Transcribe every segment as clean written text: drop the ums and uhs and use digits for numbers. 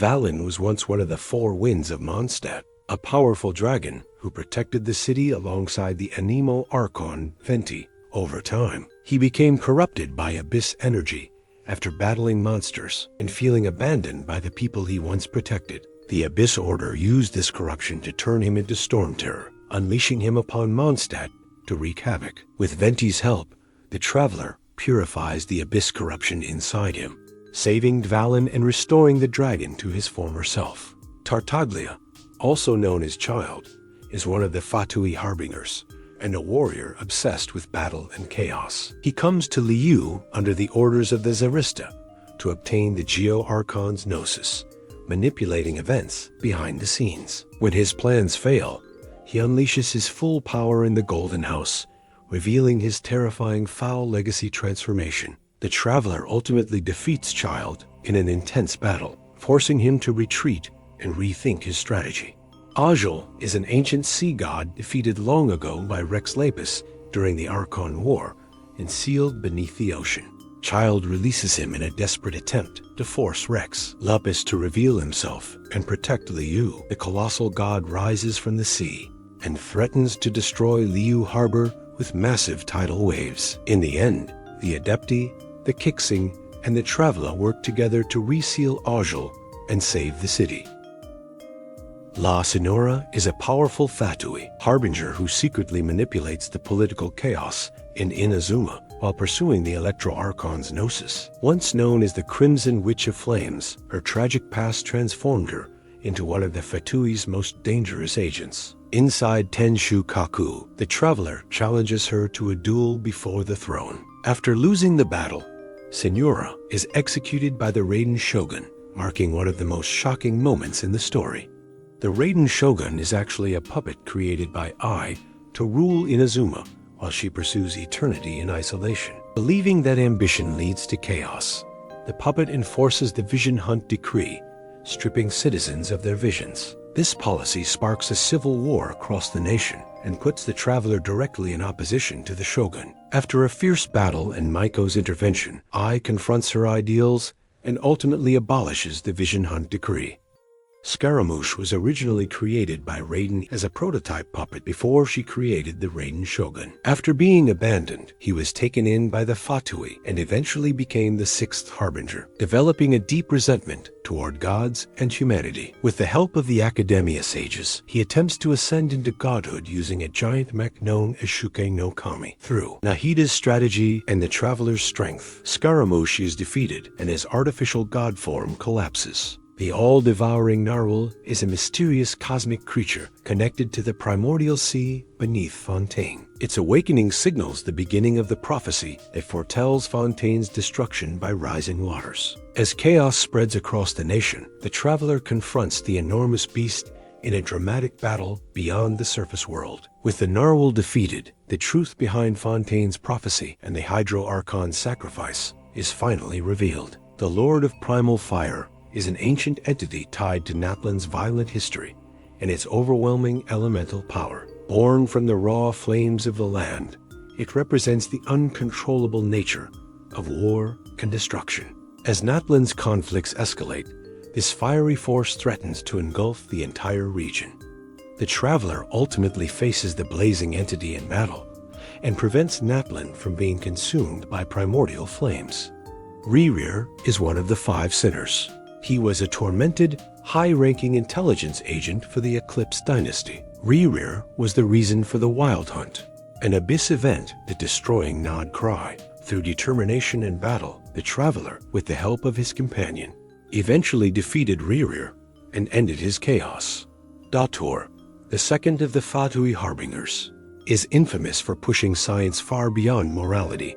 Valen was once one of the four winds of Mondstadt, a powerful dragon who protected the city alongside the anemo Archon Venti. Over time, he became corrupted by abyss energy after battling monsters and feeling abandoned by the people he once protected. The Abyss Order used this corruption to turn him into Storm Terror, unleashing him upon Mondstadt to wreak havoc. With Venti's help, the Traveler purifies the abyss corruption inside him, saving Dvalin and restoring the dragon to his former self. Tartaglia, also known as Child, is one of the Fatui Harbingers, and a warrior obsessed with battle and chaos. He comes to Liu under the orders of the Zarista to obtain the Geo-Archon's Gnosis, manipulating events behind the scenes. When his plans fail, he unleashes his full power in the Golden House, revealing his terrifying Foul Legacy transformation. The Traveler ultimately defeats Child in an intense battle, forcing him to retreat and rethink his strategy. Ajal is an ancient sea god defeated long ago by Rex Lapis during the Archon War and sealed beneath the ocean. Child releases him in a desperate attempt to force Rex Lapis to reveal himself and protect Liu. The colossal god rises from the sea and threatens to destroy Liu Harbor with massive tidal waves. In the end, the Adepti, the Kixing, and the Traveler work together to reseal Ajal and save the city. La Sinora is a powerful Fatui harbinger who secretly manipulates the political chaos in Inazuma while pursuing the Electro-Archon's Gnosis. Once known as the Crimson Witch of Flames, her tragic past transformed her into one of the Fatui's most dangerous agents. Inside Tenshu Kaku, the Traveler challenges her to a duel before the throne. After losing the battle, Senora is executed by the Raiden Shogun, marking one of the most shocking moments in the story. The Raiden Shogun is actually a puppet created by Ai to rule Inazuma while she pursues eternity in isolation. Believing that ambition leads to chaos, the puppet enforces the Vision Hunt Decree, stripping citizens of their visions. This policy sparks a civil war across the nation and puts the Traveler directly in opposition to the Shogun. After a fierce battle and Maiko's intervention, Ai confronts her ideals and ultimately abolishes the Vision Hunt Decree. Scaramouche was originally created by Raiden as a prototype puppet before she created the Raiden Shogun. After being abandoned, he was taken in by the Fatui and eventually became the Sixth Harbinger, developing a deep resentment toward gods and humanity. With the help of the Academia sages, he attempts to ascend into godhood using a giant mech known as Shuke no Kami. Through Nahida's strategy and the Traveler's strength, Scaramouche is defeated and his artificial god form collapses. The all-devouring narwhal is a mysterious cosmic creature connected to the primordial sea beneath Fontaine. Its awakening signals the beginning of the prophecy that foretells Fontaine's destruction by rising waters. As chaos spreads across the nation, the Traveler confronts the enormous beast in a dramatic battle beyond the surface world. With the narwhal defeated, the truth behind Fontaine's prophecy and the Hydro-Archon's sacrifice is finally revealed. The Lord of Primal Fire is an ancient entity tied to Natlan's violent history and its overwhelming elemental power. Born from the raw flames of the land, it represents the uncontrollable nature of war and destruction. As Natlan's conflicts escalate, this fiery force threatens to engulf the entire region. The Traveler ultimately faces the blazing entity in battle and prevents Natlan from being consumed by primordial flames. Rerir is one of the five sinners. He was a tormented, high-ranking intelligence agent for the Eclipse Dynasty. Rerir was the reason for the Wild Hunt, an abyss event that destroying Nod Cry. Through determination and battle, the Traveler, with the help of his companion, eventually defeated Rerir and ended his chaos. Dator, the second of the Fatui Harbingers, is infamous for pushing science far beyond morality,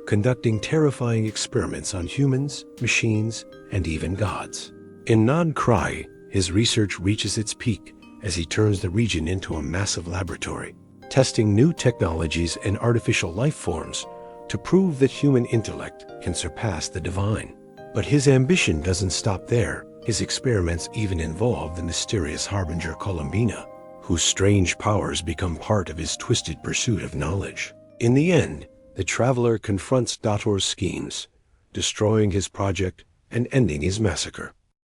conducting terrifying experiments on humans, machines, and even gods. In Nod Cry, his research reaches its peak as he turns the region into a massive laboratory, testing new technologies and artificial life forms to prove that human intellect can surpass the divine. But his ambition doesn't stop there. His experiments even involve the mysterious Harbinger Columbina, whose strange powers become part of his twisted pursuit of knowledge. In the end, the Traveler confronts Dator's schemes, destroying his project and ending his massacre.